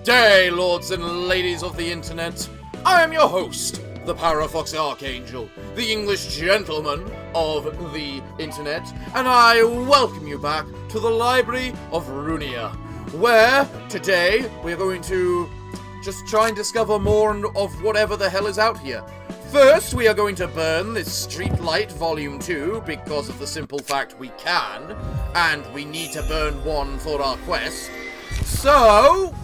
Good day, lords and ladies of the internet. I am your host, the Parafox Archangel, the English gentleman of the internet, and I welcome you back to the Library of Ruina, where today we're going to just try and discover more of whatever the hell is out here. First, we are going to burn this Streetlight Volume 2 because of the simple fact we can, and we need to burn one for our quest. So,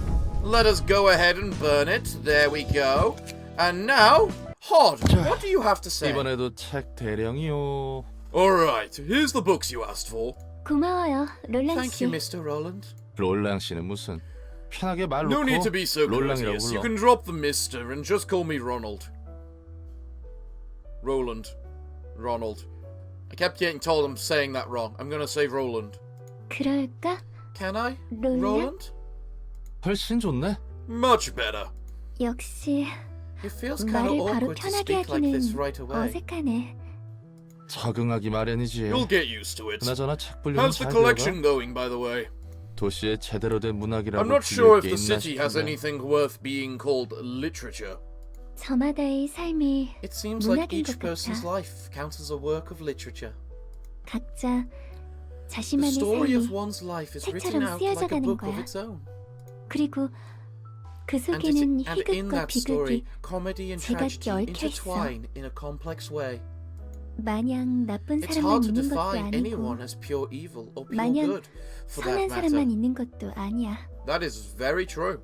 let us go ahead and burn it. There we go. And now, Hod, what do you have to say? 이번에도 책 대령이요. Alright, here's the books you asked for. 고마워요, 롤랑 씨. Thank you, Mr. Roland. 롤랑 씨는 무슨 편하게 말 놓고 No need to be so 롤랑이라고 courteous. You 불러. can drop the Mr. and just call me Ronald. Roland. Ronald. I kept getting told I'm saying that wrong. I'm gonna say Roland. 그럴까? Can I? 롤랑? Roland? 훨씬 좋네. Much better. 역시 It feels kind of 말을 바로 awkward to 편하게 speak like this 하기는 right away. 어색하네. 적응하기 마련이지. You'll get used to it. 그나저나 책 분류는 How's the 잘 collection 되어가? going, by the way? 도시에 제대로 된 문학이라고 I'm not sure 불릴 if 게 the 있나 city has 싶은데. anything worth being called literature. 저마다의 삶이 It seems like 문학인 each 것 person's 같아. life counts as a work of literature. 각자 The 자신만의 story of 삶이 one's life is written 책처럼 out like a 쓰여져가는 book of 거야. its own. 그리고 그 And 속에는 in 희극과 that story, 비극이 comedy and 제각기 tragedy 얽혀 있어. intertwine in a complex way. 마냥 나쁜 It's 사람만 hard to 있는 것도 define 아니고 anyone as pure evil or pure 마냥 good, for that 선한 사람만 matter. 있는 것도 아니야. That is very true.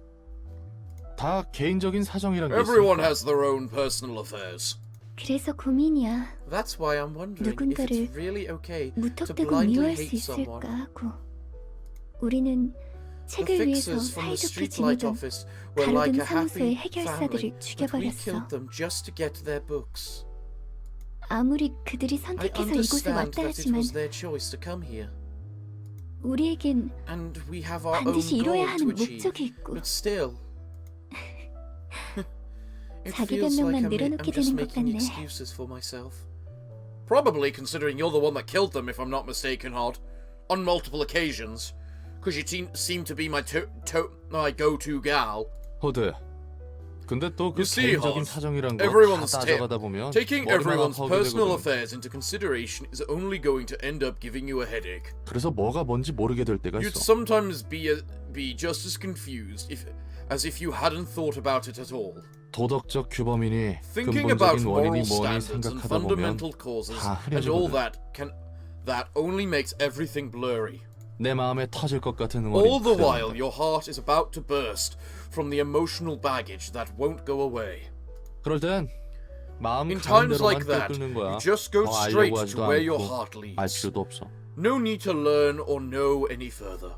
다 개인적인 사정이란 게 Everyone 있으니까. has their own personal affairs. 그래서 고민이야. That's why I'm wondering if 누군가를 it's really okay to 무턱대고 blindly 미워할 수 hate 있을까 someone. 하고. 우리는 The 책을 위해서 fixers from the 사이좋게 streetlight 지내던 office were like a 가로등 사무소의 happy 해결사들을 family, but we 죽여버렸어. killed them just to get their books. 아무리 그들이 I 선택해서 이곳에 understand 왔다 that it 하지만 was their choice to come here, 우리에겐 and we have our own 반드시 이뤄야 goal to 하는 achieve. 목적이 있고 But still, it 자기 feels like 변명만 I'm 내려놓게 just 되는 것 making 같네. excuses for myself. Probably considering you're the one that killed them, if I'm not mistaken, Hod, on multiple occasions, because you seem to be my go-to gal. 호드. 근데 또 그 You see, 개인적인 Hod, 사정이란 거 다 everyone's 따져가다 보면 Taking 머리만 everyone's 아파하게 personal 되거든. affairs into consideration is only going to end up giving you a headache. 그래서 뭐가 뭔지 모르게 될 때가 You'd 있어. sometimes be just as confused as if you hadn't thought about it at all. 도덕적 규범이니 Thinking about 근본적인 moral 원인이 뭐니 standards and 생각하다 보면 fundamental causes 다 and all 흐려지거든. that only makes everything blurry. 내 마음에 터질 것 같은 All 응어리 the while, your heart is about to burst from the emotional baggage that won't go away. 그럴 땐 마음 In 가는 times 대로만 like that, 끌는 거야. you just go 더 straight 알려고 to 하지도 where your 않고 heart 알 leads. 필요도 없어. No need to learn or know any further.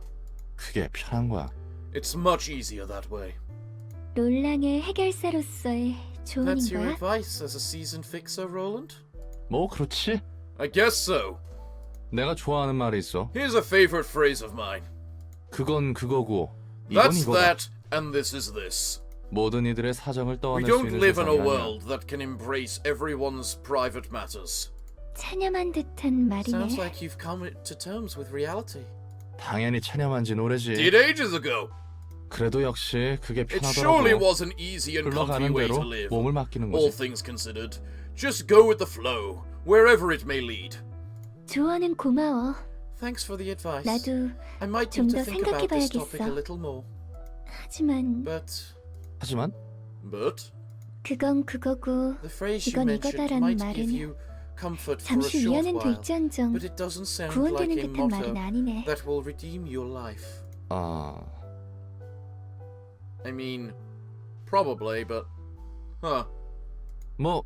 그게 편한 거야. It's much easier that way. 롤랑의 해결사로서의 That's your 조언인가? advice as a seasoned fixer, Roland? 뭐 그렇지? I guess so. 내가 좋아하는 말이 있어. Here's a favorite phrase of mine. 그건 그거고 이건 That's 이거다. that, and this is this. 모든 이들의 사정을 We 떠안을 수 don't 있는 live in a 세상이 아니야. world that can embrace everyone's private matters. 찬ям한 듯한 Sounds 말이네. like you've come to terms with reality. 당연히 체념한 지 오래지. Did ages ago. 그래도 역시 그게 It surely 편하더라고. was an easy and comfy 흘러가는 way to 대로 live. 몸을 맡기는 All 거지. things considered. Just go with the flow, wherever it may lead. 조언은 고마워. Thanks for the advice. 나도 I might 좀 need to 더 think about this 생각해봐야겠어. topic a little more. 하지만 하지만 그건 그거고 the phrase you 이건 mentioned 이거다라는 might give 말은 you comfort for a 잠시 short 위안은 while, 될지언정 but it doesn't sound like 구원되는 a 듯한 말은 motto 아니네. that will redeem your life. I mean, probably, but 뭐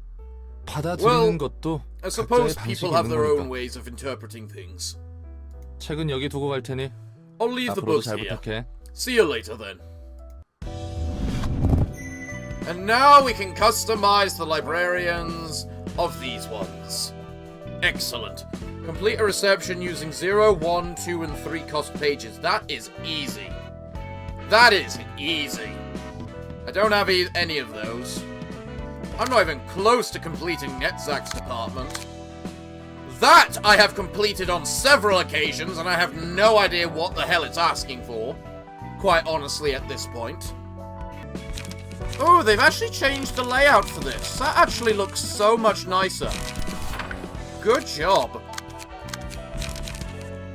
받아들이는 것도 I 각자의 suppose 방식이 people have 있는 their own 거니까. ways of interpreting things. 책은 여기 두고 갈 테니 I'll leave the 앞으로도 books 잘 here. 부탁해. See you later then. And now we can customize the librarians of these ones. Excellent. Complete a reception using 0, 1, 2, and 3 cost pages. That is easy. That is easy. I don't have any of those. I'm not even close to completing Netzach's department. That I have completed on several occasions, and I have no idea what the hell it's asking for. Quite honestly at this point. Oh, they've actually changed the layout for this. That actually looks so much nicer. Good job.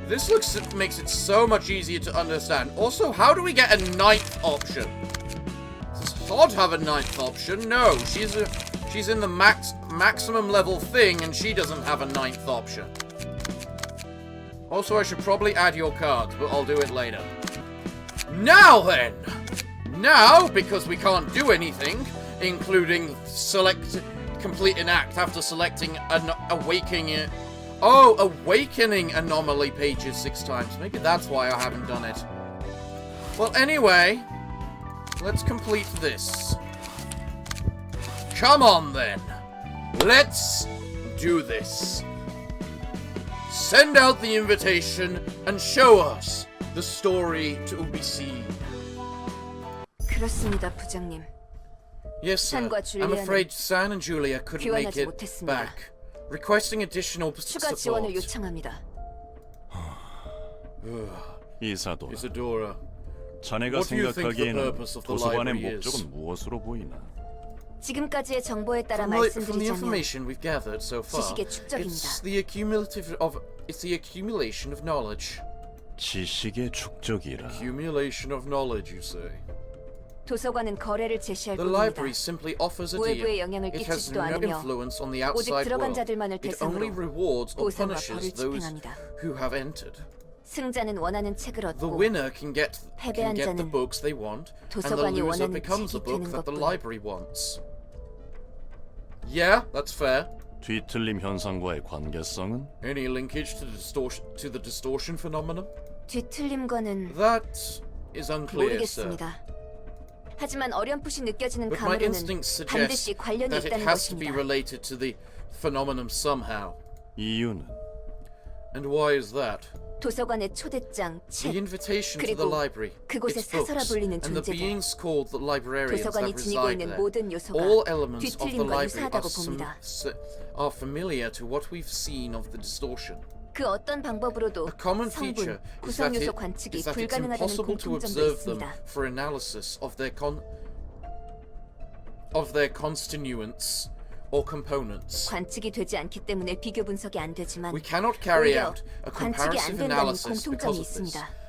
This makes it so much easier to understand. Also, how do we get a 9th option? Does Hod have a 9th option? No, she's in the maximum level thing, and she doesn't have a 9th option. Also, I should probably add your cards, but I'll do it later. Now then! Now, because we can't do anything, including complete an act after selecting an awakening anomaly pages 6 times. Maybe that's why I haven't done it. Well, anyway, let's complete this. Come on, then. Let's do this. Send out the invitation and show us the story to be seen. 그렇습니다, 부장님. Yes, sir. I'm afraid San and Julia couldn't make it back. Requesting additional 추가 지원을 support. 요청합니다. 이사도라. 자네가 What do you think the 생각하기에는 purpose of the 도서관의 library is? 목적은 무엇으로 보이나? 지금까지의 정보에 따라 From the 말씀드리자면 information we've gathered so far, 지식의 축적입니다. it's the accumulation of knowledge. 지식의 축적이라. Accumulation of knowledge, you say? 도서관은 거래를 제시할 The 뿐입니다. library simply offers a deal. 외부에 영향을 It has 끼치지도 no 않으며 influence on the 오직 outside 들어간 world. 자들만을 It only 대상으로 rewards or 보상과 punishes 벌을 those 집행합니다. who have entered. 승자는 원하는 책을 The 얻고 winner can get 패배한 the 자는 books they want, and the 도서관이 loser 원하는 becomes the 책이 book 되는 that the 것뿐. library wants. Yeah, that's fair. 뒤틀림 현상과의 관계성은? Any linkage to the distortion phenomenon? 뒤틀림과는 That is unclear, sir. 모르겠습니다. 하지만 어렴풋이 느껴지는 But my 감으로는 instincts suggest 반드시 관련이 that it 있다는 has to be 것입니다. related to the phenomenon somehow. 이유는? And why is that? 도서관의 초대장, The 책, invitation to the 그리고 library, 그곳에 its 사서라 books, 불리는 and the 존재들. beings called the librarians that 도서관이 지니고 reside 있는 there. 모든 요소가 All elements of the 뒤틀림과 library 유사하다고 봅니다. are familiar to what we've seen of the distortion. 그 어떤 방법으로도 A common feature 성분, is that, 구성 요소 관측이 it's 불가능하다는 impossible to 공통점도 observe them 있습니다. for analysis of their constituents or components. 관측이 되지 않기 때문에 비교 분석이 안 되지만 We cannot carry 오히려 out a 관측이 안 comparative 된다는 analysis 공통점이 because of this. 있습니다.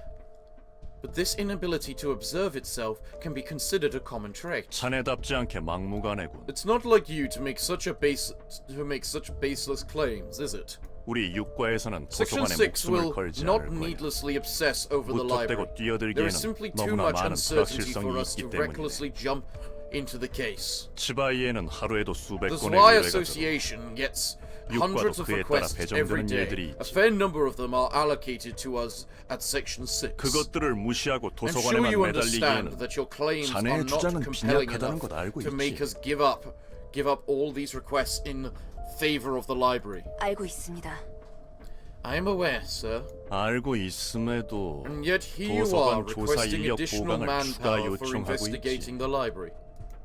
But this inability to observe itself can be considered a common trait. 자네답지 않게 막무가내군. It's not like you to make such baseless claims, is it? 우리 육과에서는 Section 도서관에 6 목숨을 will 걸지 not 않을 거야. needlessly obsess over the library. 무턱대고 There is simply 뛰어들기에는 too 너무나 much 많은 uncertainty 불확실성이 for us to 있기 때문이네. recklessly jump into the case. 치바이에는 하루에도 수백 The 건의 Zwei 의뢰가 들어. Association gets 육과도 hundreds of 그에 따라 requests every 배정되는 day. 일들이 A 있지. fair number of them are allocated to us at Section 6. 그것들을 무시하고 I'm sure 도서관에만 you understand 매달리기에는 that your claims are 자네의 not 주장은 compelling 빈약하다는 enough 것 알고 to make 있지. us give up all these requests in favor of the library. 알고 있습니다. I am aware, sir. 알고 있음에도 And yet here you are 도서관 조사 requesting 인력 additional 보강을 추가 manpower for 요청하고 investigating 있지. the library.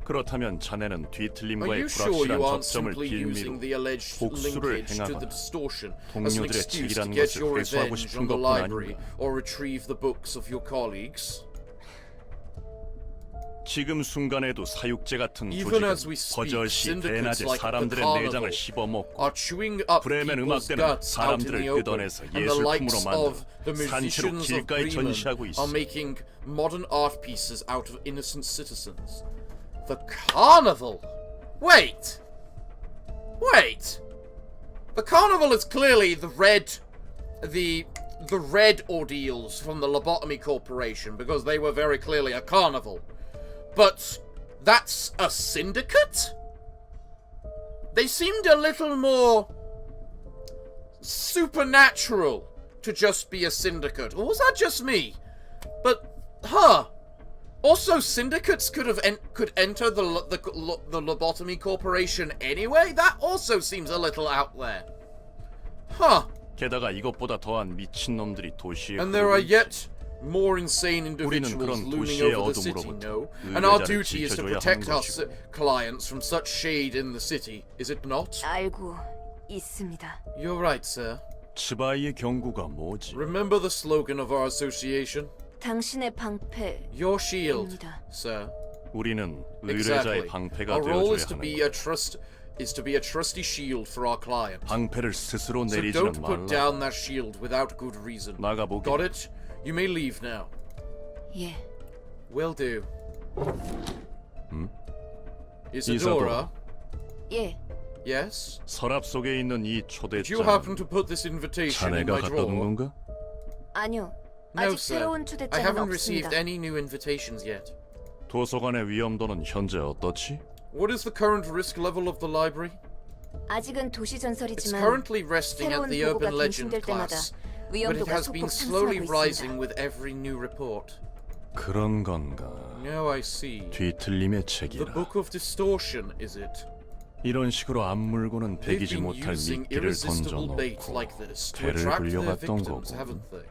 그렇다면 자네는 Are 뒤틀림과의 you sure 불확실한 you aren't 접점을 simply using 빌미로 the alleged 복수를 linkage to the 행하거나 distortion as an 동료들의 excuse to 책이라는 get 것을 your 회수하고 revenge 싶은 on the 것뿐 library 아닌가? or retrieve the books of your colleagues? 지금 순간에도 사육제 같은 Even as we 조직은 speak, 버젓이 syndicates 대낮에 like the 사람들의 carnival 내장을 씹어먹고 are chewing up 브레멘 people's 음악대는 guts out in 사람들을 the open, 뜯어내서 and the likes 예술품으로 of the 만들어 산채로 musicians of 길가에 Bremen 전시하고 are 있어. making modern art pieces out of innocent citizens. The carnival? Wait! The carnival is clearly the red ordeals from the Lobotomy Corporation, because they were very clearly a carnival. But that's a syndicate? They seemed a little more supernatural to just be a syndicate. Or was that just me? But, also, syndicates could enter the Lobotomy Corporation anyway? That also seems a little out there. 게다가 이것보다 더한 미친놈들이 도시에 And there are 흐르고 있지. yet more insane 우리는 individuals 그런 looming 도시의 over the city, 어둠으로부터 no? And our 의뢰자를 duty is to 지켜줘야 protect 하는 our 것이고. clients from such shade in the city, is it not? 알고 있습니다. You're right, sir. 치바이의 경고가 뭐지? Remember the slogan of our association? 당신의 방패 Your shield, 입니다. sir. 우리는 Exactly. 의뢰자의 방패가 Our role 되어줘야 is to 하는 be 거야. a trusty shield for our client. 방패를 스스로 So 내리지는 don't put 말라. down that shield without good reason. 나가보게. Got it? You may leave now. 예. Will do. Isadora. Isadora? 예. Yes? 서랍 속에 있는 이 Did you happen 초대장은 to put this invitation in 자네가 my 갖다 둔 drawer? 건가? 아니요. No, 아직 sir. 새로운 I 초대장은 haven't 없습니다. received any new invitations yet. 도서관의 위험도는 현재 어떻지? What is the current risk level of the library? 아직은 도시 It's 전설이지만 currently resting at 새로운 the 보고가 urban legend 갱신될 때마다 class, but it 위험도가 has been 소폭 slowly 상승하고 rising 있습니다. with every new report. 그런 건가? Now I see. 뒤틀림의 The 책이라. Book of Distortion, is it? 이런 식으로 안 물고는 They've 배기지 been 못할 using 미끼를 irresistible bait 던져놓고 like this to 배를 attract their 불려갔던 victims, 거고. haven't they?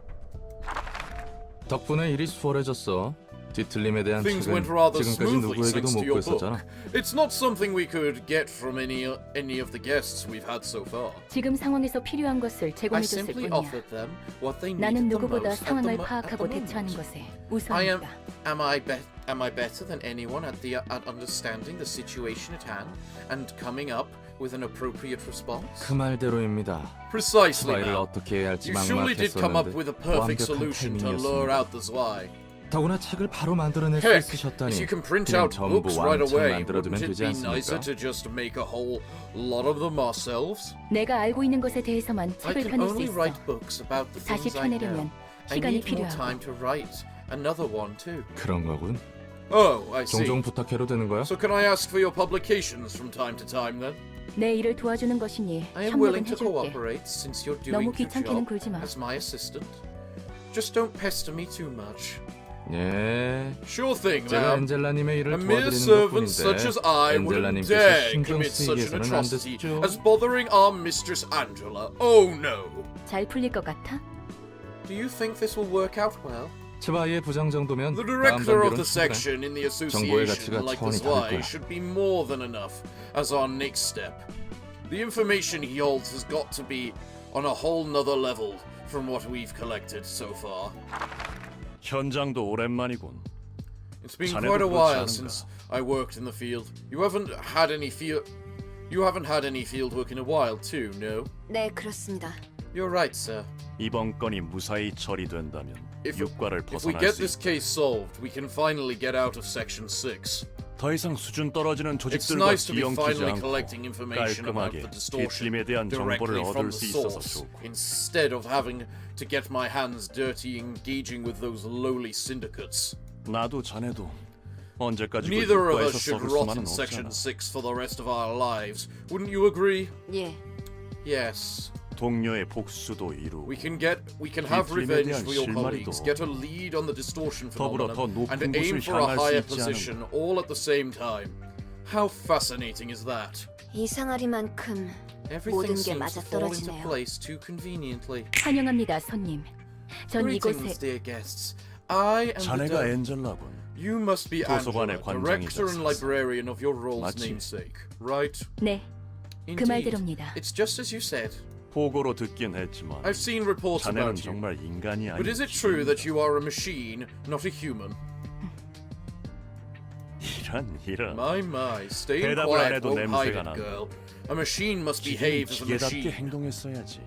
덕분에 일이 수월해졌어. 뒤틀림에 대한 Things 책은 went rather 지금까지 smoothly 누구에게도 thanks 못 to your 구했었잖아. book. It's not something we could get from any of the guests we've had so far. 지금 상황에서 필요한 것을 I 제공해줬을 simply 뿐이야. offered them what they 나는 needed the 누구보다 most at 상황을 the 파악하고 moment. 대처하는 것에 I am. 우선이다. Am I better than anyone at understanding the situation at hand and coming up with an appropriate response? 그 말대로입니다. Precisely. 스와이를 Ma'am. 어떻게 해야 할지 You surely did come up 막막했었는데 with a perfect 완벽한 solution to lure 타이밍이었습니다. out the Zwei. 더구나 책을 바로 만들어낼 수 Heck, 있으셨다니 if you can print 그냥 out 전부 books right 왕창 away, 만들어두면 wouldn't it 되지 be nicer 않습니까? to just make a whole lot of them ourselves? 내가 알고 있는 것에 대해서만 I 책을 can 펴낼 수 only 있어. write books about the 다시 things I know. 펴내려면 I 시간이 need more 필요하고. time to write another one too. 그런 거군. Oh, I see. 종종 부탁해도 되는 거야? So can I ask for your publications from time to time then? 내 일을 도와주는 것이니 I am 협력은 willing to 해줄게. cooperate since you're 너무 doing the 귀찮게는 job 굴지 마. as my assistant. Just don't pester me too much. 예. Sure thing, 제가 ma'am. 엔젤라님의 A 일을 mere 도와드리는 servant such as 것뿐인데 I wouldn't 엔젤라님께서 dare 신경 commit such an 쓰이게서는 안 atrocity 됐죠. as bothering our mistress Angela. Oh no. 잘 풀릴 것 같아? Do you think this will work out well? 츠바이의 부장 정도면 The 다음 director of 단계로는 the 충분해. section in the 정보의 association 가치가 like the 차원이 다를 Zwei 거야. should be more than enough as our next step. The information he holds has got to be on a whole nother level from what we've collected so far. 현장도 오랜만이군. It's been 자네도 quite a 그렇지 while 않은가? since I worked in the field. You haven't had any field work in a while too, no? 네, 그렇습니다. You're right, sir. 이번 건이 무사히 처리된다면 육과를 If we 벗어날 get 수 this 있다. case solved, we can finally get out of Section 6. 더 이상 수준 떨어지는 It's 조직들과 nice to be 뒤엉키지 finally 않고 collecting information about 깔끔하게 the distortion 뒤틀림에 대한 정보를 directly from 얻을 the 수 있어서 source, 좋고. instead of having to get my hands dirty engaging with those lowly syndicates. 나도 자네도 언제까지 그 Neither of 육과에서 us should 썩을 rot 수만은 in Section 없잖아. 6 for the rest of our lives. Wouldn't you agree? 예. Yes. 동료의 복수도 이루고 We can have 뒤틀림에 revenge 대한 for your 실마리도 colleagues, get a lead on the distortion 더불어 더 phenomenon, 높은 and aim 곳을 for a 향할 수 higher 있지 않은가. position all at the same time. How fascinating is that? 이상하리만큼 Everything 모든 게 seems to fall into 맞아떨어지네요. place too conveniently. 환영합니다, 손님. 전 Greetings, 이곳에 dear guests. I am the 자네가 Devil. 엔젤라군. You must be Angela, 도서관의 director and 관장이자 librarian of your role's 맞지? namesake, right? 네, 그 Indeed. 말대로입니다. It's just as you said. 보고로 듣긴 했지만 I've seen reports 자네는 about you. 정말 인간이 But is it 아니지. true that you are a machine, not a human? 이런 My, staying 대답을 안 quiet 해도 won't hide 냄새가 it, 난다. girl. A machine must 기계는 behave as a 기계답게 machine. 행동했어야지.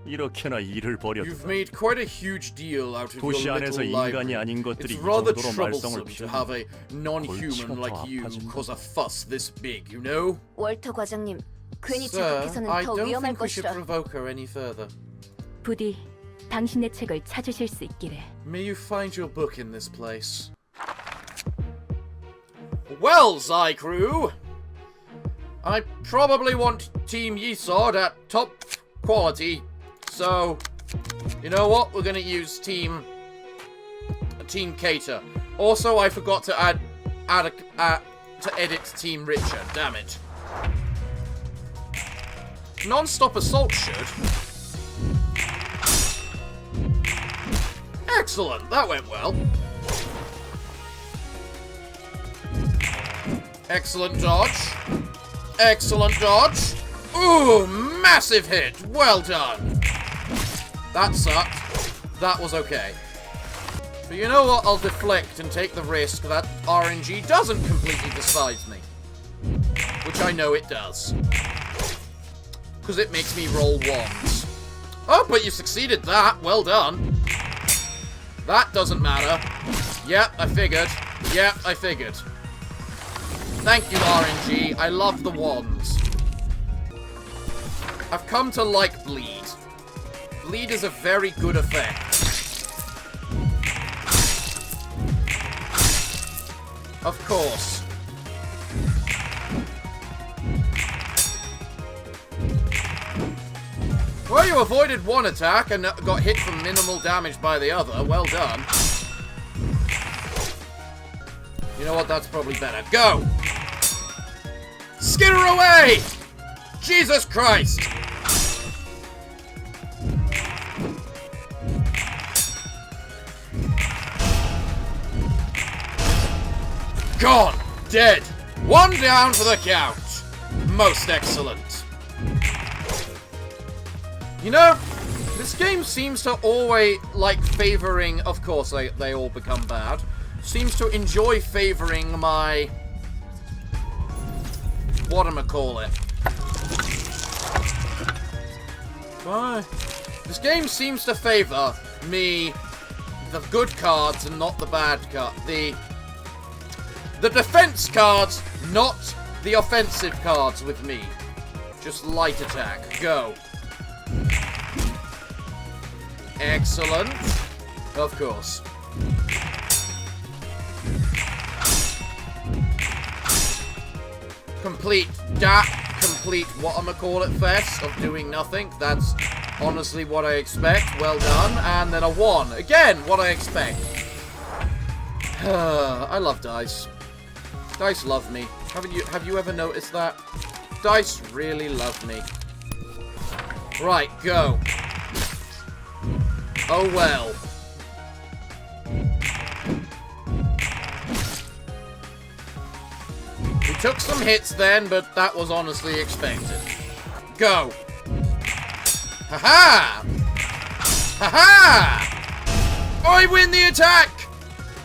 이렇게나 일을 벌였다. You've made quite a huge deal out of 도시 your 안에서 little 인간이 library. 아닌 것들이 It's 이 rather 정도로 troublesome 말썽을 to 피우는 have a non-human 골치가 like 더 you 아파진다. cause a fuss this big, you know? 월터 과장님, 괜히 Sir, 자극해서는 I 더 don't 위험할 think we should 것이라. provoke her any further. 부디 당신의 책을 찾으실 수 있기를. May you find your book in this place. Well, Zwei crew, I probably want Team Yesod at top quality, so you know what? We're gonna use Team Cater. Also, I forgot to to edit Team Richer. Damn it! Non-stop assault should. Excellent. That went well. Excellent dodge. Excellent dodge. Ooh, massive hit. Well done. That sucked. That was okay. But you know what? I'll deflect and take the risk that RNG doesn't completely despise me. Which I know it does. Because it makes me roll ones. Oh, but you succeeded that. Well done. That doesn't matter. Yep, I figured. Yep, I figured. Thank you, RNG. I love the wands. I've come to like bleed. Bleed is a very good effect. Of course. Well, you avoided one attack and got hit for minimal damage by the other. Well done. You know what? That's probably better. Go! Skitter away! Jesus Christ! Gone! Dead! One down for the count! Most excellent. You know, this game seems to always, like, favoring... Of course, they all become bad. Seems to enjoy favoring my... whatchamacallit. Why? This game seems to favor me, the good cards and not the bad cards. The defense cards, not the offensive cards with me. Just light attack. Go. Excellent. Of course. Complete whatchamacallit fest of doing nothing. That's honestly what I expect. Well done. And then a 1. Again, what I expect. I love dice. Dice love me. Have you ever noticed that? Dice really love me. Right, go. Oh well. We took some hits then, but that was honestly expected. Go. Ha-ha! Ha-ha! I win the attack!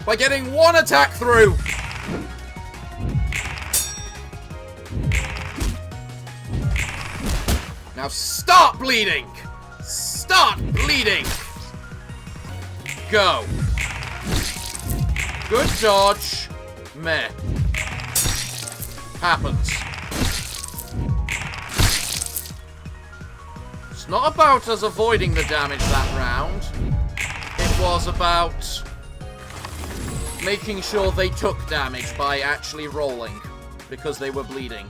By getting one attack through! Now start bleeding! Start bleeding! Go. Good dodge. Meh. Happens. It's not about us avoiding the damage that round. It was about making sure they took damage by actually rolling. Because they were bleeding.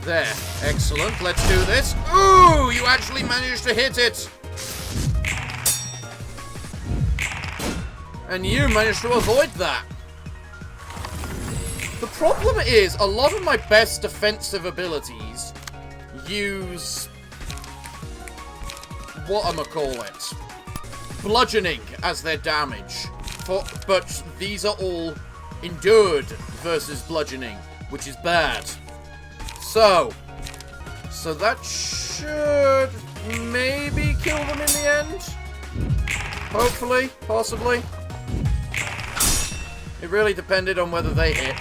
There. Excellent. Let's do this. Ooh! You actually managed to hit it! And you managed to avoid that. The problem is, a lot of my best defensive abilities use... whatchamacallit? Bludgeoning as their damage. But these are all endured versus bludgeoning, which is bad. So that should maybe kill them in the end? Hopefully, possibly. It really depended on whether they hit.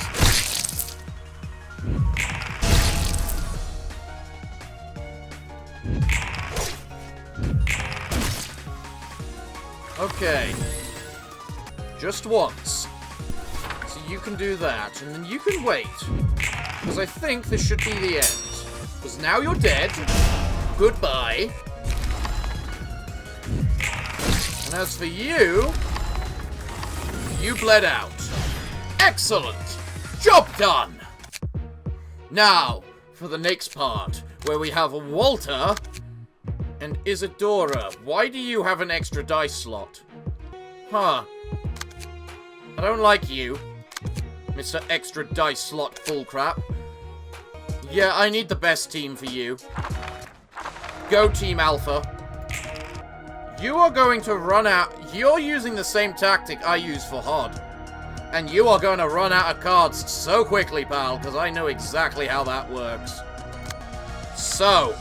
Okay. Just once. So you can do that, and then you can wait. Because I think this should be the end. Because now you're dead. Goodbye. And as for you... you bled out. Excellent! Job done! Now, for the next part, where we have Walter and Isadora. Why do you have an extra dice slot? Huh. I don't like you, Mr. Extra Dice Slot full crap. Yeah, I need the best team for you. Go Team Alpha. You are going to run out... You're using the same tactic I use for HOD. And you are going to run out of cards so quickly, pal, because I know exactly how that works. So,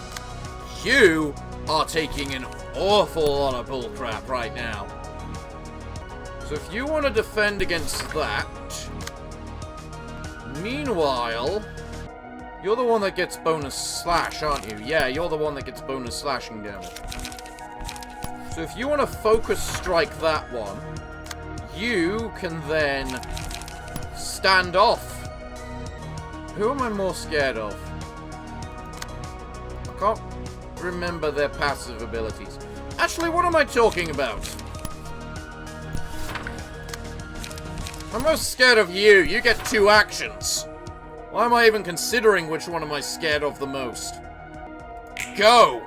you are taking an awful lot of bullcrap right now. So if you want to defend against that... Meanwhile... You're the one that gets bonus slash, aren't you? Yeah, you're the one that gets bonus slashing damage. So if you want to focus strike that one, you can then stand off. Who am I more scared of? I can't remember their passive abilities. Actually, what am I talking about? I'm most scared of you. You get 2 actions. Why am I even considering which one am I scared of the most? Go!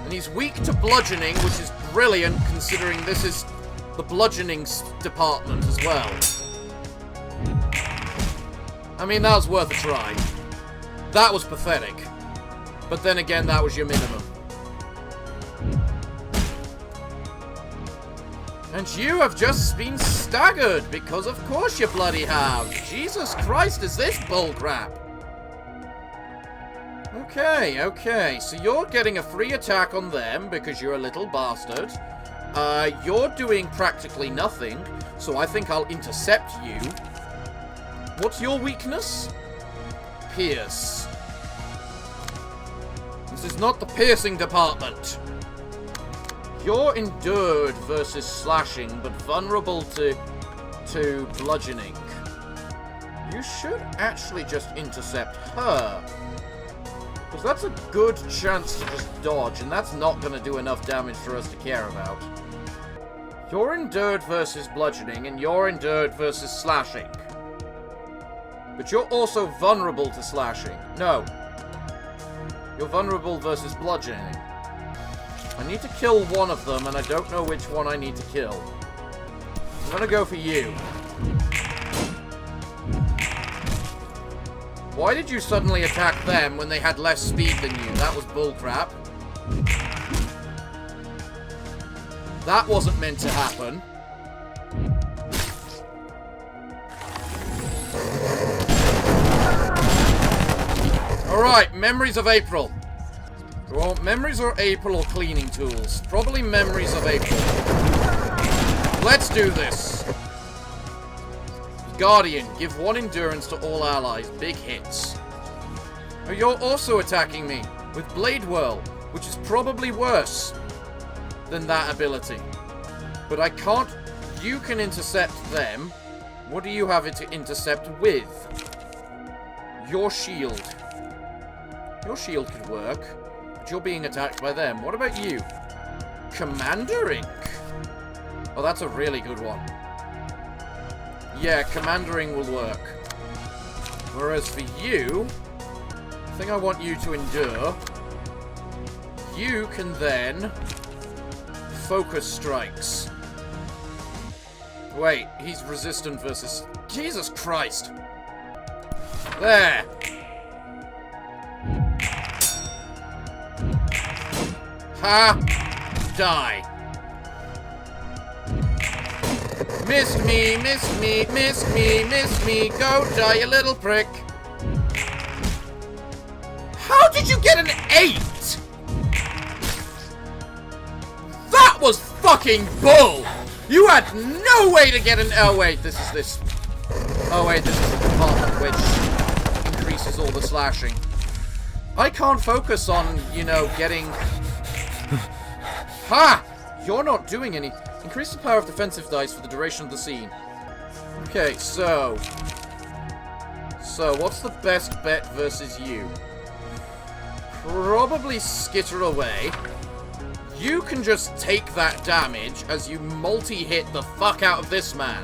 And he's weak to bludgeoning, which is brilliant considering this is the bludgeoning department as well. I mean, that was worth a try. That was pathetic. But then again, that was your minimum. And you have just been staggered, because of course you bloody have. Jesus Christ, is this bullcrap? Okay, okay. So you're getting a free attack on them because you're a little bastard. You're doing practically nothing, so I think I'll intercept you. What's your weakness? Pierce. This is not the piercing department. You're endured versus slashing, but vulnerable to bludgeoning. You should actually just intercept her. Because that's a good chance to just dodge, and that's not going to do enough damage for us to care about. You're endured versus bludgeoning, and you're endured versus slashing. But you're also vulnerable to slashing. No. You're vulnerable versus bludgeoning. I need to kill one of them, and I don't know which one I need to kill. I'm gonna go for you. Why did you suddenly attack them when they had less speed than you? That was bullcrap. That wasn't meant to happen. Alright, Memories of April. Well, Memories of April or cleaning tools? Probably Memories of April. Let's do this. Guardian, give 1 endurance to all allies. Big hits. Oh, you're also attacking me with Blade Whirl, which is probably worse than that ability. But I can't... You can intercept them. What do you have it to intercept with? Your shield. Your shield could work, but you're being attacked by them. What about you? Commander Ink. Oh, that's a really good one. Yeah, Commandering will work. Whereas for you, the thing I want you to endure, you can then focus strikes. Wait, he's resistant versus... Jesus Christ! There! Ha! Die. Missed me, missed me, missed me, missed me. Go die, you little prick. How did you get an 8? That was fucking bull! You had no way to get an... Oh wait, this is this... Oh wait, this is the department which increases all the slashing. I can't focus on, you know, getting... Ha! You're not doing any... Increase the power of defensive dice for the duration of the scene. Okay, so... what's the best bet versus you? Probably skitter away. You can just take that damage as you multi-hit the fuck out of this man.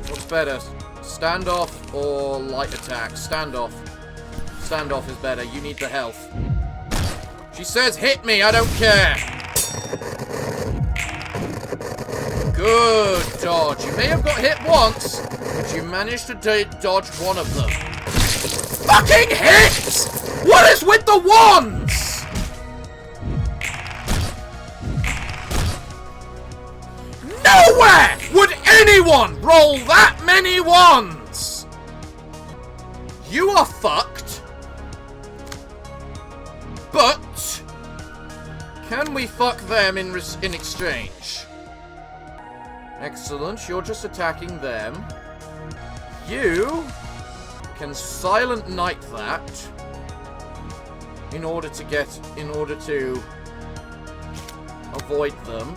What's better? Standoff or light attack? Standoff. Standoff is better. You need the health. She says hit me, I don't care. Good dodge. You may have got hit once, but you managed to dodge one of them. Fucking hit! What is with the wands? Nowhere would anyone roll that many wands! You are fucked. But can we fuck them in exchange? Excellent. You're just attacking them. You can silent knight that in order to avoid them.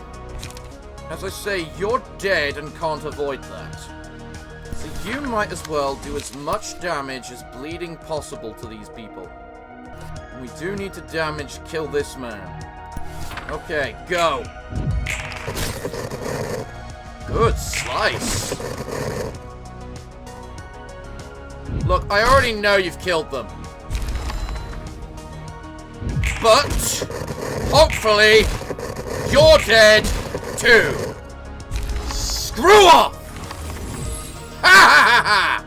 As I say, you're dead and can't avoid that. So you might as well do as much damage as bleeding possible to these people. We do need to kill this man. Okay, go. Good slice. Look, I already know you've killed them. But, hopefully, you're dead too. Screw off! Ha ha ha ha!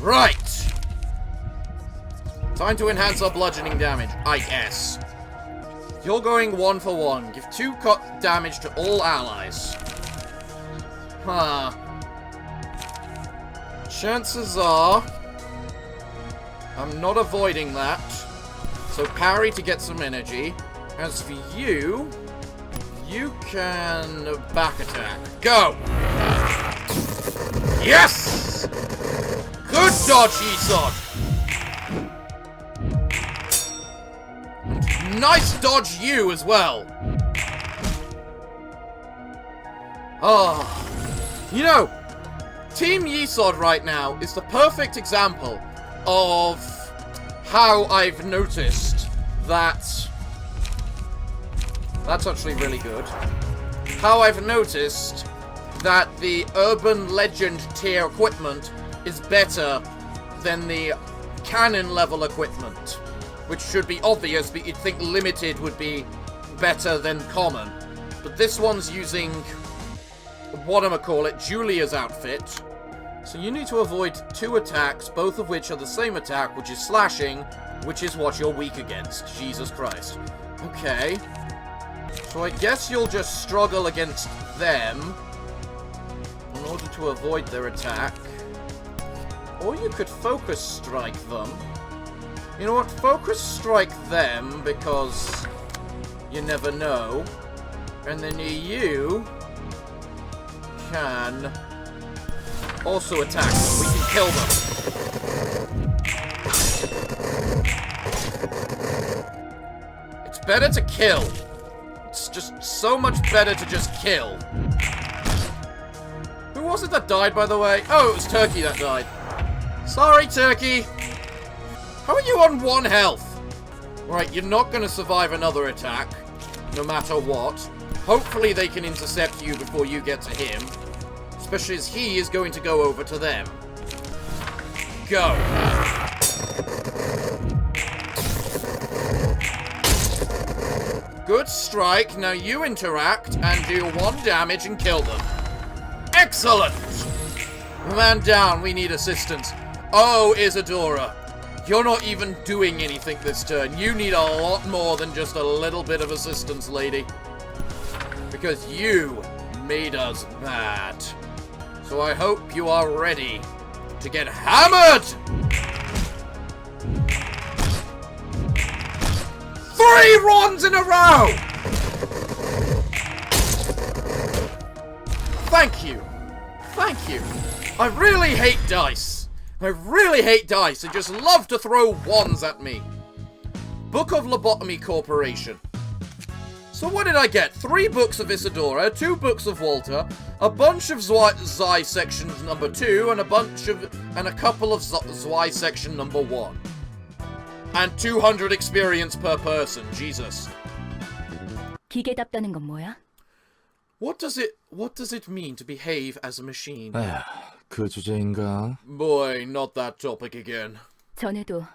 Right. Time to enhance our bludgeoning damage, I guess. You're going 1 for 1. Give 2 cut damage to all allies. Huh. Chances are I'm not avoiding that. So parry to get some energy. As for you, you can back attack. Go! Yes! Good dodge, Esod! Nice dodge you as well. Oh. You know, Team Yesod right now is the perfect example of how I've noticed that... That's actually really good. How I've noticed that the urban legend tier equipment is better than the canon level equipment. Which should be obvious, but you'd think limited would be better than common. But this one's using, Julia's outfit. So you need to avoid 2 attacks, both of which are the same attack, which is slashing, which is what you're weak against. Jesus Christ. Okay. So I guess you'll just struggle against them in order to avoid their attack. Or you could focus strike them. You know what? Focus strike them, because you never know. And then you can also attack them. We can kill them. It's better to kill. It's just so much better to just kill. Who was it that died, by the way? Oh, it was Turkey that died. Sorry, Turkey. How are you on 1 health? Right, you're not going to survive another attack, no matter what. Hopefully they can intercept you before you get to him. Especially as he is going to go over to them. Go. Good strike. Now you interact and do 1 damage and kill them. Excellent! Man down, we need assistance. Oh, Isadora. You're not even doing anything this turn. You need a lot more than just a little bit of assistance, lady. Because you made us mad. So I hope you are ready to get hammered! 3 runs in a row! Thank you. Thank you. I really hate dice. I really hate dice. I just love to throw 1s at me. Book of Lobotomy Corporation. So what did I get? 3 books of Isadora, 2 books of Walter, a bunch of Zwei sections number 2, and a couple of Zwei section number 1. And 200 experience per person. Jesus. 기계답다는 건 뭐야? What does it mean to behave as a machine? 그 주제인가? Boy, not that topic again. 전에도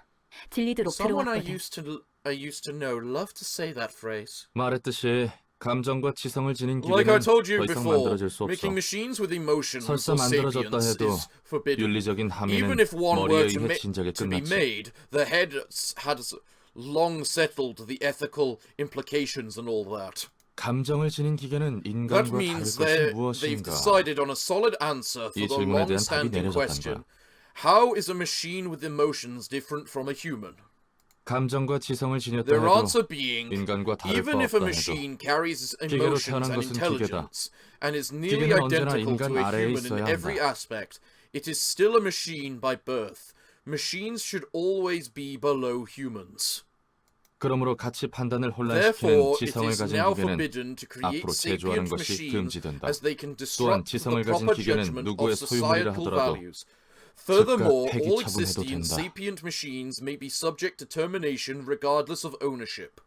질리도록 Someone 들어왔거든. I used to know loved to say that phrase. 말했듯이 감정과 지성을 지닌 Like I 기계는 told you 더 이상 before, 만들어질 수 없어. making machines with emotions or 설사 만들어졌다 sapience 해도 is forbidden. 윤리적인 함의는 Even if one were 머리에 의해 진작에 to be 끝났지. made, the head has long settled the ethical implications and all that. 감정을 지닌 기계는 That 인간과 다를 means 것이 they've 무엇인가? decided on a solid answer for 이 the 질문에 대한 답이 long-standing 내려졌단 question. 거야. How is a machine with emotions different from a human? 감정과 지성을 지녔다 Their 해도 answer being, 인간과 다를 even 바 if a 없다 해도 machine carries 기계로 emotions 태어난 and 것은 기계다. intelligence and is nearly 기계는 언제나 identical 인간 to a 아래에 human in 있어야 every 한다. aspect, it is still a machine by birth. Machines should always be below humans. 그러므로 가치 판단을 혼란시키는 Therefore, it 지성을 is 가진 now 기계는 forbidden to create 앞으로 제조하는 sapient 것이 machines 금지된다. as they can 또한 disrupt 지성을 the 가진 proper 기계는 judgment 누구의 of 소유물이라 societal 하더라도 values. Furthermore, 폐기 all 처분해도 existing 된다. sapient machines may be subject to termination regardless of ownership.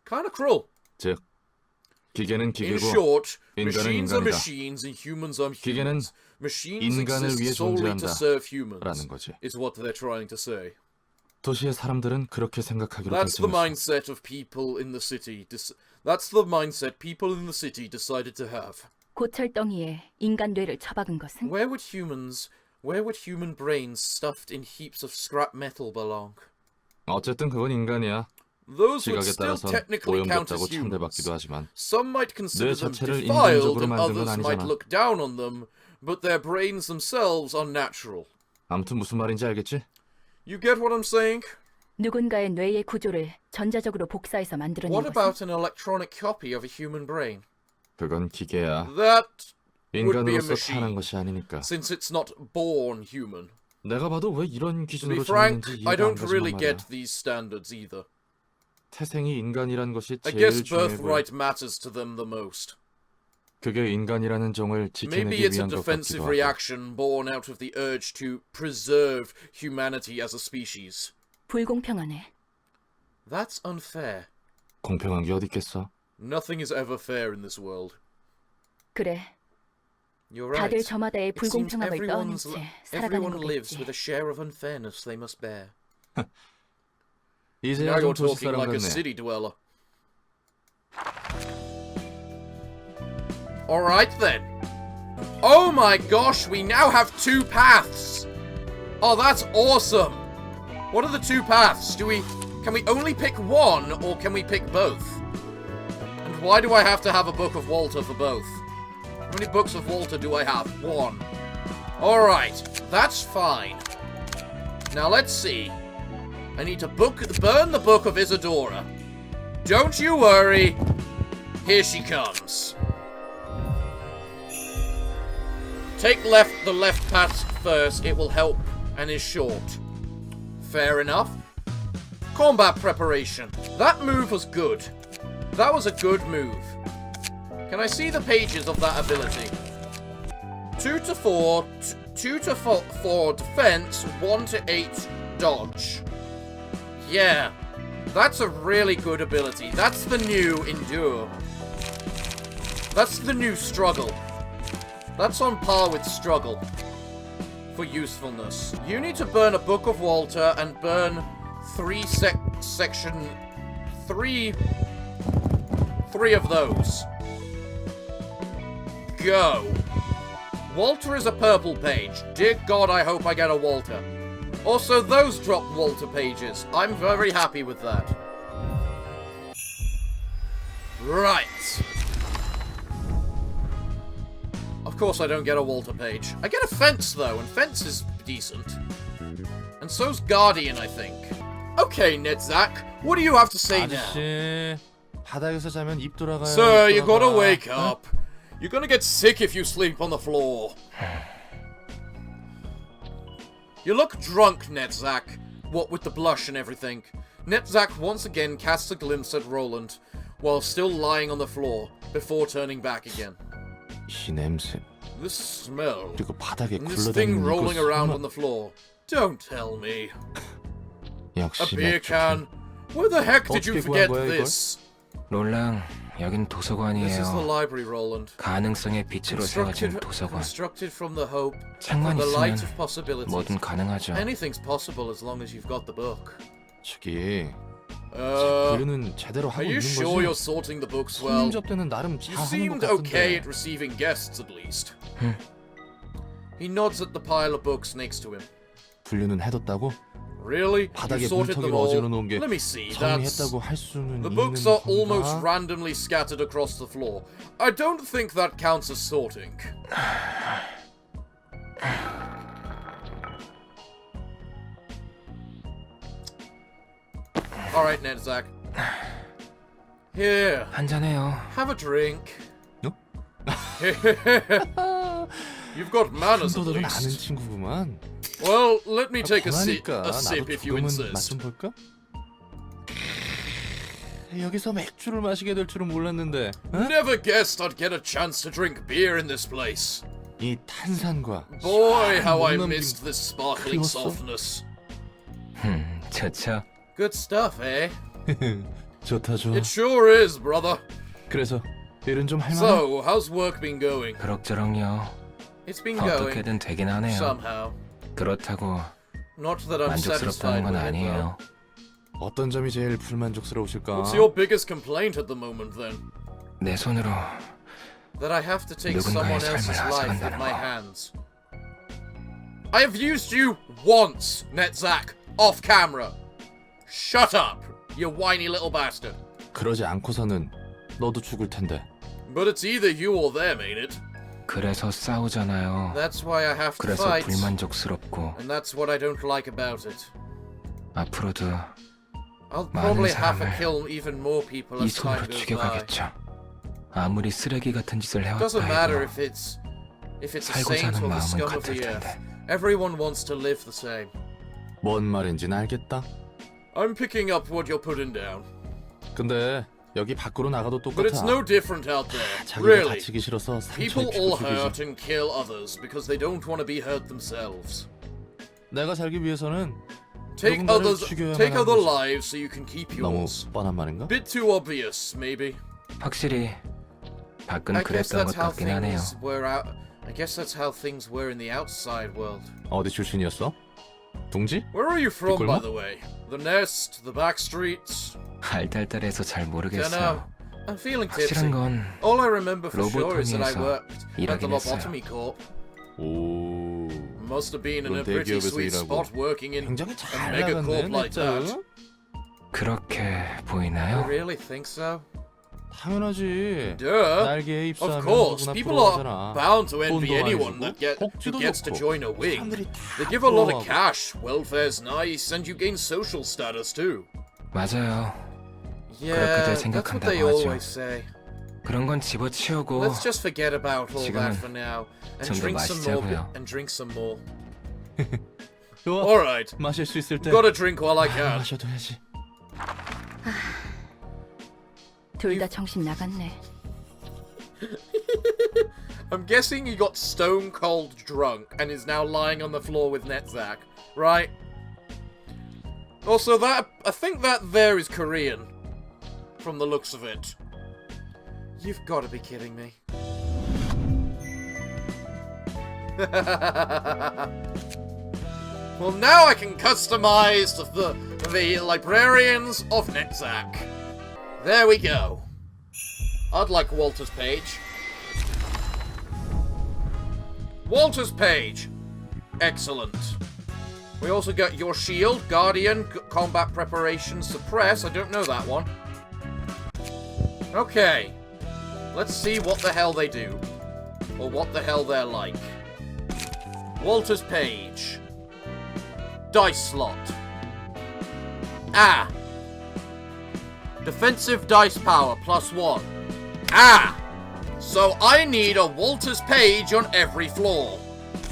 Kinda cruel. 즉, 기계는 In 기계고 short, 인간은 machines are 인간이다. machines and humans are 기계는 humans. Machines 인간을 위해 exist solely to 존재한다. serve humans, 라는 거지. is what they're trying to say. 도시의 사람들은 그렇게 생각하기로 That's the 결정했어. mindset of people in the city. That's the mindset people in the city decided to have. 고철덩이에 인간 뇌를 처박은 것은 Where would human brains stuffed in heaps of scrap metal belong? 어쨌든 그건 인간이야. Those would 지각에 still 따라선 technically count as 오염됐다고 humans. 천대받기도 하지만 Some might consider 뇌 them 자체를 defiled 인간적으로 and 만든 건 others might 아니잖아. look down on them, but their brains themselves are natural. 아무튼 무슨 말인지 알겠지? You get what I'm saying? 누군가의 뇌의 구조를 전자적으로 복사해서 만들어낸 What 것은 about an electronic copy of a human brain? 그건 기계야. That would be a 인간으로서 태어난 machine, 것이 아니니까. since it's not born human. 내가 봐도 왜 이런 To be 기준으로 frank, 정했는지 I 이해가 안 don't 가지만 really 말이야. get these standards either. 태생이 인간이란 것이 I 제일 guess 중요해 보여. birthright matters to them the most. 그게 인간이라는 종을 Maybe 지켜내기 it's a 위한 것 defensive 같기도 하고. reaction born out of the urge to preserve humanity as a species. 불공평하네. That's unfair. 공평한 게 어디 있겠어? Nothing is ever fair in this world. 그래, You're 다들 right. 저마다의 It seems 불공평함을 떠안은 채 살아가는 everyone lives 거겠지. with a share of unfairness they must bear. 이제야 Now 좀 you're 도시 talking 사람 like a 같네. city dweller. Alright then. Oh my gosh, we now have 2 paths! Oh, that's awesome! What are the 2 paths? Can we only pick one, or can we pick both? And why do I have to have a book of Walter for both? How many books of Walter do I have? 1. Alright, that's fine. Now let's see. I need to burn the book of Isadora. Don't you worry. Here she comes. Take the left path first. It will help and is short. Fair enough. Combat preparation. That move was good. That was a good move. Can I see the pages of that ability? 2 to 4, 2 to 4 defense, 1 to 8 dodge. Yeah, that's a really good ability. That's the new endure. That's the new struggle. That's on par with struggle for usefulness. You need to burn a Book of Walter and burn 3 of those. Go. Walter is a purple page. Dear God, I hope I get a Walter. Also, those drop Walter pages. I'm very happy with that. Right. Of course I don't get a Walter page. I get a Fence, though, and Fence is decent. And so's Guardian, I think. Okay, Nedzak, what do you have to say now? 아저씨, 바닥에서 자면 입 돌아가요. Sir, 입 you gotta 돌아가. wake up. You're gonna get sick if you sleep on the floor. You look drunk, Nedzak. What with the blush and everything. Nedzak once again casts a glimpse at Roland, while still lying on the floor, before turning back again. 이 냄새. This smell. 그리고 바닥에 And this thing 굴러다니는 rolling 이거 around 설마- on the floor. Don't tell me. A 역시 beer 맥주 can? Where the heck did you 어떻게 forget 구한 거야, 이걸? this? 롤랑, 여긴 This is the 도서관이에요. library, Roland. 가능성의 빛으로 세워진 Constructed, 도서관. constructed from the hope, 책만 from the light 있으면 of possibilities. 뭐든 가능하죠. Anything's possible as long as you've got the book. 저기 Uh, 분류는 제대로 are 하고 you 있는 sure you're 거지? sorting the books 손님 well? 접대는 나름 You 잘 하는 seemed 것 okay 같은데. at receiving guests, at least. He nods at the pile of books next to him. 분류는 해뒀다고? Really? 바닥에 You sorted them 문턱을 all? 어지러 놓은 게 Let me see. That's... 정리했다고 할 수는 The 있는 books are almost 건가? randomly scattered across the floor. I don't think that counts as sorting. Alright, Nedzak. Here, 한잔해요. have a drink. No? You've got manners at 너들은 아는 least. 친구구만. Well, let me take a 권하니까 sip 나도 if you 조금은 맛 insist. 좀 볼까? 여기서 맥주를 마시게 될 줄은 몰랐는데. 어? Never guessed I'd get a chance to drink beer in this place. 이 탄산과 Boy, how I 못 missed this sparkling 그리웠어? softness. 좋죠. Good stuff, eh? 좋다 좋아. It sure is, brother. 그래서 일은 좀 할만해? So, how's work been going? 그럭저럭요. It's been going. 어떻게든 되긴 하네요. Somehow. 그렇다고 Not that I'm satisfied 만족스럽다는 건 with it, though. 아니에요. 어떤 점이 제일 불만족스러우실까? What's your biggest complaint at the moment, then? 내 손으로 That I have to take 누군가의 someone else's 삶을 life in 앗아간다는 my 거. hands. I have used you once, Netzak, off camera. Shut up, you whiny little bastard. 그러지 않고서는 너도 죽을 텐데. But it's either you or them, ain't it? 그래서 싸우잖아요. That's why I have to 그래서 fight. 불만족스럽고 And that's what I don't like about it. 앞으로도 I'll 많은 probably have to 사람을 kill even more people 이 as time 손으로 goes by. 죽여가겠죠. 아무리 쓰레기 같은 짓을 Doesn't matter 해왔다 해도 if it's a 살고자 saint 하는 or the 마음은 scum of 같을 the earth. 텐데. Everyone wants to live the same. 뭔 말인지는 알겠다. I'm picking up what you're putting down. 근데 여기 밖으로 나가도 But it's 똑같아. no different out there. 자기가 Really. 다치기 싫어서 People 상처 all 입히고 hurt 죽이지. and kill others because they don't want to be hurt themselves. 내가 살기 위해서는 Take 누군가를 others, 죽여야만 take 하는 other 거지. lives so you can keep 너무 yours. 뻔한 말인가? Bit too obvious, maybe. 확실히 밖은 I guess 그랬던 that's 것 how 같긴 하네요. things were out. I guess that's how things were in the outside world. 어디 출신이었어? 둥지? Where are you from, by 뒷골목? the way? The Nest, the back streets? 알딸딸해서 잘 Dunno. 모르겠어요. I'm feeling tipsy. 확실한 건 All I remember for sure is that I 로보토미에서 worked at the 일하긴 했어요. lobotomy corp. 오. Must have been in a 그럼 pretty 대기업에서 sweet 일하고 spot working in 굉장히 a 잘 mega corp 나갔네, like that. 진짜. 그렇게 You 보이나요? really think so? 당연하지. Duh. 날개에 Of 입사하면 course, 누구나 people are 부러워하잖아. bound to envy 돈도 anyone 안 that 주고, who 복지도 gets to 좋고, join a wing. 사람들이 다 They give a lot of 부러워하고. cash, welfare's nice, and you gain social status too. 맞아요. Yeah, 그렇게들 that's what 생각한다고 they 하죠. always say. 그런 건 집어치우고 Let's just forget about all 지금은 that for now and 좀더 drink some more. 마시자고요. And drink some more. 좋아. All right, 마실 수 있을 때 gotta drink while I can. 마셔둬야지. 둘 다 정신 나갔네. I'm guessing he got stone cold drunk and is now lying on the floor with Netzak, right? Also, that I think that there is Korean, from the looks of it. You've got to be kidding me. Well, now I can customize the librarians of Netzak. There we go. I'd like Walter's page. Walter's page. Excellent. We also got your shield, guardian, combat preparation, suppress. I don't know that one. Okay. Let's see what the hell they do. Or what the hell they're like. Walter's page. Dice slot. Ah. Defensive dice power, +1. Ah! So I need a Walter's page on every floor,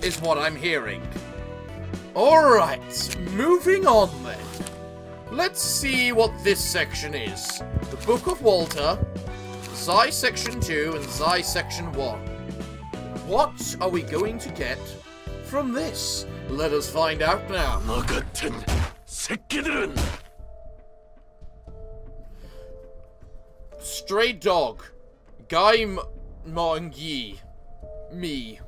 is what I'm hearing. Alright, moving on then. Let's see what this section is. The Book of Walter, Zwei Section 2 and Zwei Section 1. What are we going to get from this? Let us find out now. 너 같은 새끼들은 Stray Dog. Guy Mongi. Me.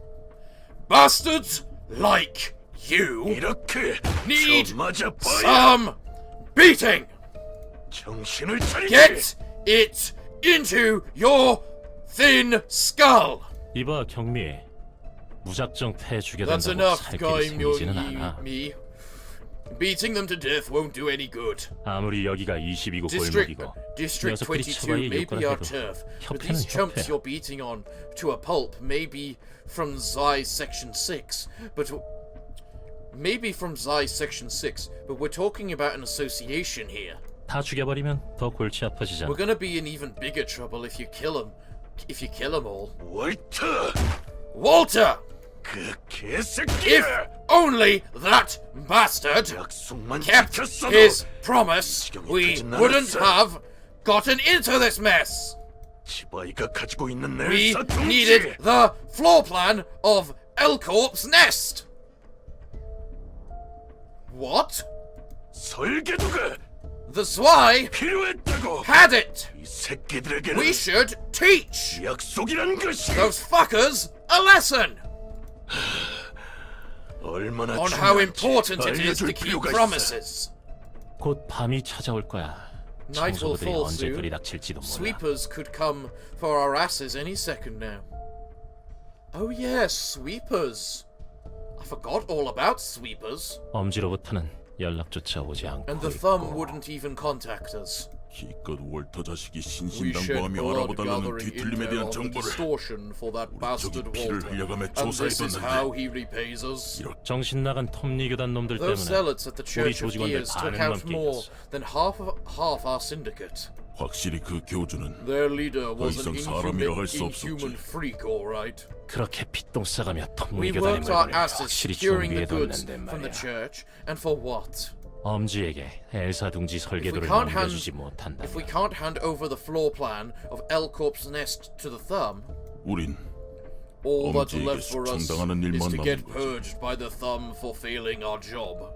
Bastards like you 이렇게 need 저 맞아봐야 some beating! 정신을 차리게. Get it into your thin skull! 이봐 경미, 무작정 패 That's 죽여댄다고 enough, 살 Guy 길이 생기지는 Mongi. 않아. Me. Beating them to death won't do any good. 아무리 여기가 22구 District 골목이고 District 녀석들이 22 차바에 may be our 욕하라 해도 turf, but 협회는 these chumps 협회야. you're beating on to a pulp may be from Zwei Section 6, but maybe from Zwei Section 6, but we're talking about an association here. 다 죽여버리면 더 골치 아파지잖아. We're gonna be in even bigger trouble if you kill them. If you kill them all. 월터, Walter! 그 개새끼! If only that bastard 약속만 kept 지켰어도 his promise, we wouldn't have gotten into this mess. 지바이가 가지고 있는 We 엘사 둥지. needed the floor plan of Elcorp's nest. What? 설계도가 The Zwei 필요했다고. had it. 이 새끼들에게는 We should teach 약속이란 것이 those fuckers a lesson 얼마나 on how 중요한지 important it is to 알려줄 keep 필요가 있어. promises. 곧 밤이 찾아올 거야. Night will 청소부들이 fall 언제 soon. 들이닥칠지도 몰라. Sweepers could come for our asses any second now. Oh yes, sweepers. I forgot all about sweepers. 엄지로부터는 연락조차 오지 않고 And the thumb wouldn't even contact us. 기껏 월터 자식이 We shed 신신당부하며 blood 알아봐달라는 gathering 뒤틀림에 intel 대한 on the 정보를 distortion for that 우리 bastard 저기 피를 Walter. 흘려가며 And this is 조사해뒀는데 how he repays us. 정신 나간 톱니교단 놈들 Those 때문에 zealots at the 우리 Church of 조직원들 Gears took 반은 out 넘게 more 이겼어. than half our syndicate. 확실히 그 교주는 Their leader was 더 an 이상 사람이라 할 수 inhuman 없었지. freak, all right. 그렇게 핏똥 싸가며 We 톱니교단의 worked our 물건을 asses 확실히 securing the goods 준비해뒀는데 from the 말이야. church, and for what? 엄지에게 엘사 둥지 설계도를 can't hand- 넘겨주지 못한다. If we can't hand over the floor plan of Elcorp's nest to the thumb, 우린 all that's 엄지에게 left for us 숙청당하는 is 일만 to get 남은 거지. purged by the thumb for failing our job.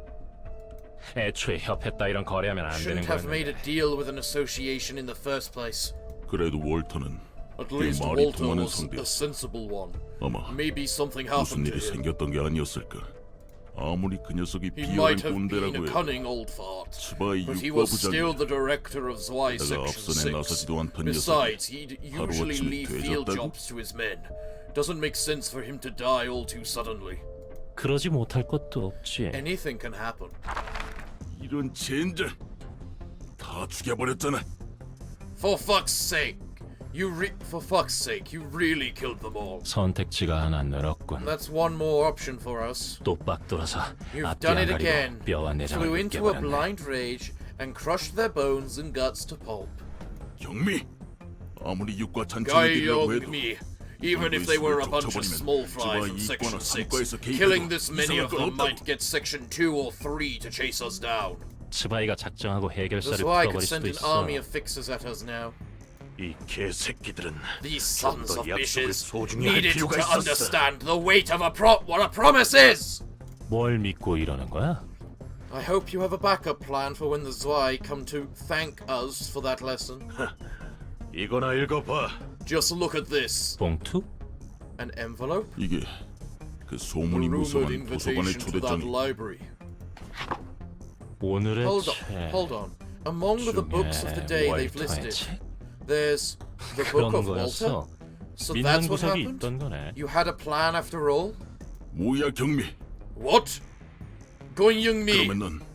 애초에 협회 따위랑 거래하면 안 되는 Shouldn't have made a 거였는데. deal with an association in the first place. 그래도 월터는 At 꽤 least 말이 Walter 통하는 was a 상대였어. sensible one. 아마 Maybe something 무슨 happened to 일이 him. 생겼던 게 아니었을까. 아무리 그 녀석이 He might 비열한 have been 꼰대라고 a 해도 cunning old fart, 치바의 but he was still 육과부장이야. the director of Zwei 내가 Section 6. 앞선에 나서지도 않던 Besides, he'd 녀석이 usually 하루아침에 leave field 되졌다고? jobs to his men. Doesn't make sense for him to die all too suddenly. 그러지 못할 것도 없지. Anything can happen. 이런 젠장 다 죽여버렸잖아. For fuck's sake, you really killed them all. 선택지가 하나 늘었군. That's one more option for us. 또박 돌아서 You've 앞뒤 done 안 it 가리고 again. 뼈와 내장을 Flew into a 벗겨버렸네. blind rage and crushed their bones and guts to pulp. 경미 아무리 육과 Guy 잔치들이라고 해도 me. Even if they were a bunch of small fry from Section 6, killing this many of them might get Section 2 or 3 to chase us down. 스바이가 작정하고 The 해결사를 Zwei could 풀어버릴 send 수도 an 있어. army of fixers at us now. 이 개새끼들은 These 좀 sons 더 of 약속을 bitches 소중히 할 needed to 필요가 있었어. understand the weight of what a promise is! 뭘 믿고 이러는 거야? I hope you have a backup plan for when the Zwei come to thank us for that lesson. 이거나 읽어봐. Just look at this. 봉투? An envelope? 이게 그 A 소문이 rumored 무성한 도서관의 invitation to that 초대장이 library. 오늘의 책. Hold on. Among the books of the day they've 월터의 listed, 책? there's the 그런 Book of Walter. 거였어. So 믿는 that's what 구석이 happened? 있던 거네. You had a plan after all? 뭐야 경미. What? Going young me. 그러면 넌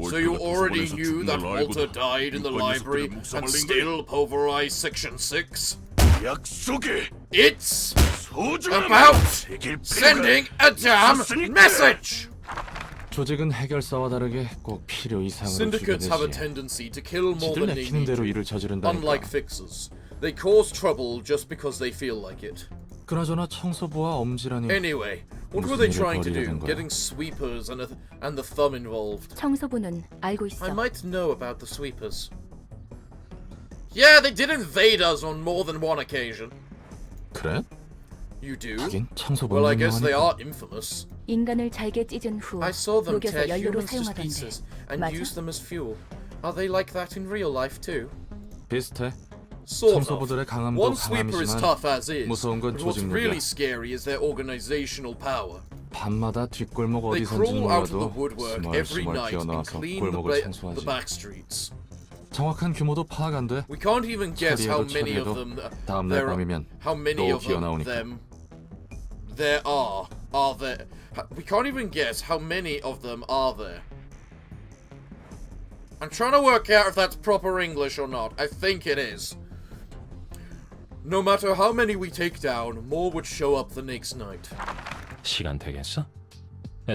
So you 월터가 already 도서관에서 knew 죽는 that 걸 Walter 알고도 died in the 육과 library 녀석들을 and 묵살하는 거야? still pulverized Section 6? 약속이 It's 소중함을 about 새길 필요가 sending a damn 있었으니까. message! 조직은 해결사와 다르게 꼭 필요 이상으로 Syndicates have a 죽여대지. tendency to kill more 지들 than they 내키는 need 대로 to. 일을 저지른다니까. Unlike fixers, they cause trouble just because they feel like it. 그나저나 청소부와 엄지라니. Anyway, what were 무슨 they 일을 trying to 벌이려는 do? 거야? Getting sweepers and the thumb involved. 청소부는 알고 I 있어. might know about the sweepers. Yeah, they did invade us on more than one occasion. 그래? You do? 하긴 청소부는 Well, I guess they 유명하니까. are infamous. 인간을 잘게 찢은 후 I saw them 녹여서 tear 연료로 humans to 사용하던데. pieces and 맞아? use them as fuel. Are they like that in real life too? 비슷해. Sort of. 청소부들의 강함도 One sweeper is 강함이지만 tough as is, 무서운 건 but what's 조직력이야. really scary is their organizational power. 밤마다 뒷골목 They 어디선지 crawl out of the 몰라도 woodwork every 스멀스멀 night and 뛰어나와서 clean 골목을 the 청소하지. back streets. 정확한 규모도 파악 안 돼. We can't even guess how 처리해도 many of 처리해도 them 다음 날 there are. 밤이면 How many 또 of 기어나오니까. them there are there. We can't even guess how many of them are there. I'm trying to work out if that's proper English or not. I think it is. No matter how many we take down, more would show up the next night. 시간 되겠어?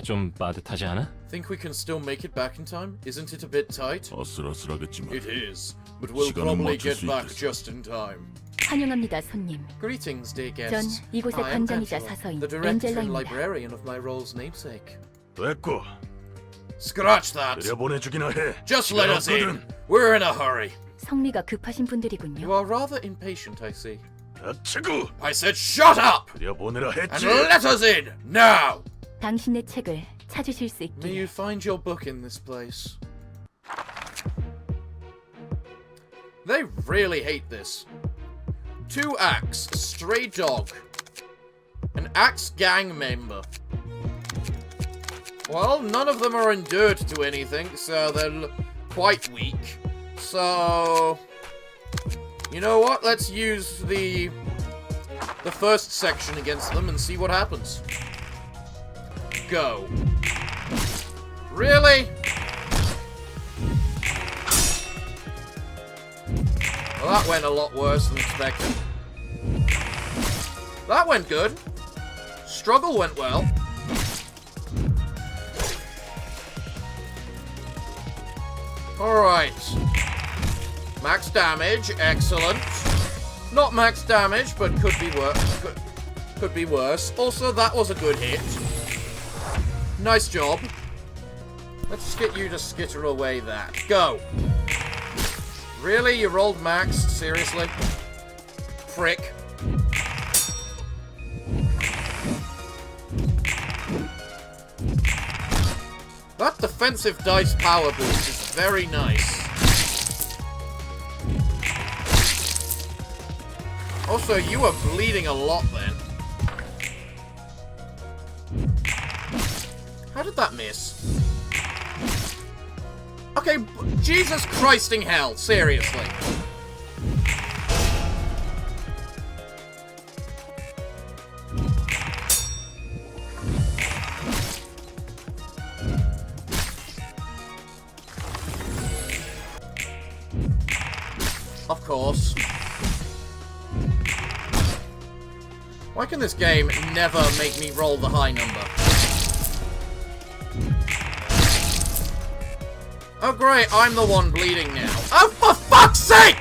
좀 빠듯하지 않아? Think we can still make it back in time? Isn't it a bit tight? 아슬아슬하겠지만 It is, but we'll 시간은 probably 맞출 get 수 back 있겠어. just in time. 환영합니다, 손님. Greetings, dear 전 guests. 이곳의 I am 관장이자 Angela, 사서인 the director and 엔젤라입니다. librarian of my role's namesake. 됐고 Scratch that. 들여보내주기나 해. Just let us in. 없거든. We're in a hurry. 성미가 급하신 분들이군요. You are rather impatient, I see. 닥치고 I said shut up 들여보내라 and 했지. let us in now. 당신의 책을 찾으실 수 May you 있기를. find your book in this place. They really hate this. 2 axe, a stray dog, an axe gang member. Well, none of them are endured to anything, so they're quite weak. So, you know what? Let's use the first section against them and see what happens. Go. Really? Well, that went a lot worse than expected. That went good. Struggle went well. Alright. Max damage, excellent. Not max damage, but could be worse. Could be worse. Also, that was a good hit. Nice job. Let's get you to skitter away that. Go. Really? You rolled max? Seriously? Prick. That defensive dice power boost is very nice. Also, you are bleeding a lot then. How did that miss? Okay, Jesus Christing hell, seriously. Of course. Why can this game never make me roll the high number? Oh great, I'm the one bleeding now. Oh, for fuck's sake!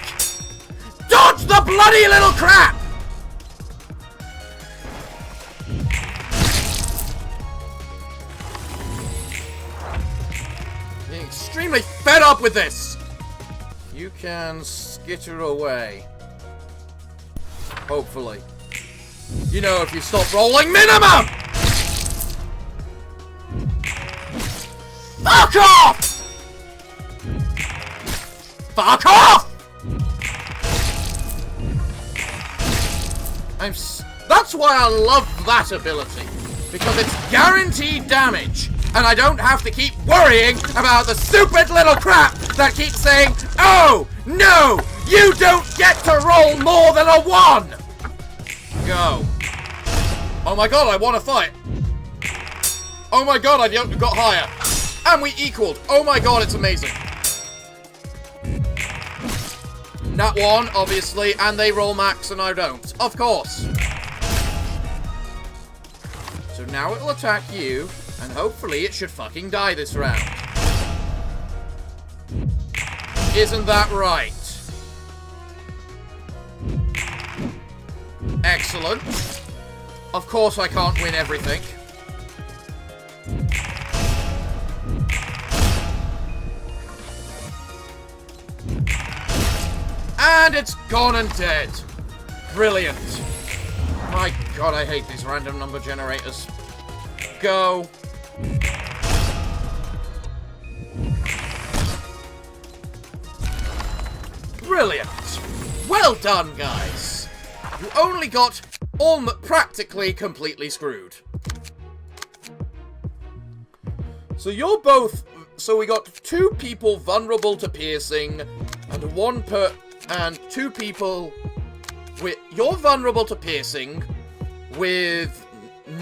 Dodge the bloody little crap! Getting extremely fed up with this! You can skitter away. Hopefully. You know, if you stop rolling minimum! Fuck off! Fuck off! That's why I love that ability. Because it's guaranteed damage. And I don't have to keep worrying about the stupid little crap that keeps saying, "Oh, no! You don't get to roll more than a 1! Go. Oh my god, I won a fight. Oh my god, I got higher. And we equaled. Oh my god, it's amazing. Nat 1, obviously, and they roll max and I don't. Of course. So now it'll attack you, and hopefully it should fucking die this round. Isn't that right? Excellent. Of course I can't win everything. And it's gone and dead. Brilliant. My god, I hate these random number generators. Go. Brilliant. Well done, guys. You only got practically completely screwed. So you're both... So we got 2 people vulnerable to piercing, and 2 people with... You're vulnerable to piercing with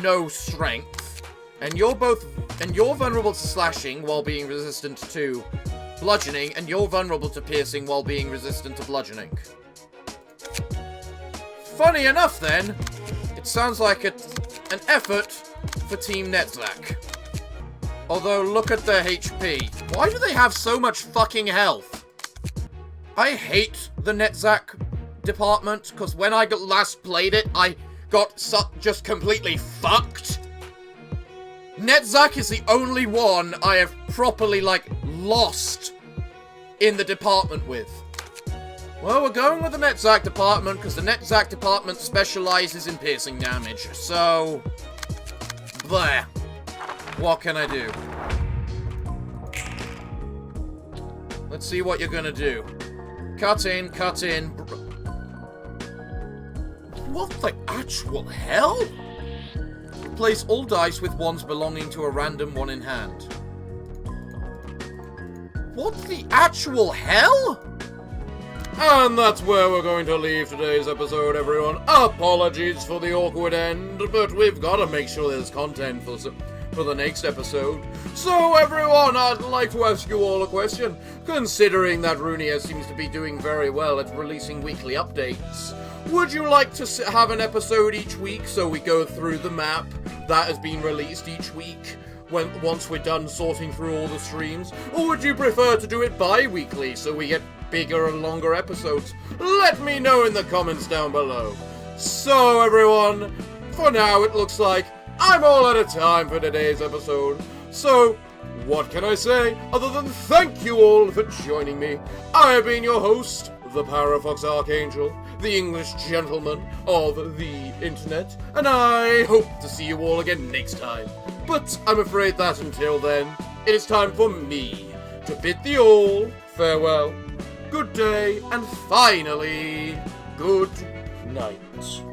no strength, and you're vulnerable to slashing while being resistant to bludgeoning, and you're vulnerable to piercing while being resistant to bludgeoning. Funny enough, then, it sounds like an effort for Team Netzak. Although, look at their HP. Why do they have so much fucking health? I hate the Netzach department, because when I last played it, I got just completely fucked. Netzach is the only one I have properly, like, lost in the department with. Well, we're going with the Netzach department, because the Netzach department specializes in piercing damage, so... There. What can I do? Let's see what you're gonna do. Cut in, cut in. What the actual hell? Place all dice with ones belonging to a random one in hand. What the actual hell? And that's where we're going to leave today's episode, everyone. Apologies for the awkward end, but we've got to make sure there's content for the next episode. So, everyone, I'd like to ask you all a question. Considering that Ruina seems to be doing very well at releasing weekly updates, would you like to have an episode each week so we go through the map that has been released each week once we're done sorting through all the streams? Or would you prefer to do it bi-weekly so we get bigger and longer episodes? Let me know in the comments down below. So, everyone, for now it looks like I'm all out of time for today's episode. So, what can I say other than thank you all for joining me? I have been your host, the Parafox Archangel, the English gentleman of the internet, and I hope to see you all again next time. But I'm afraid that until then, it is time for me to bid thee all farewell, good day, and finally, good night.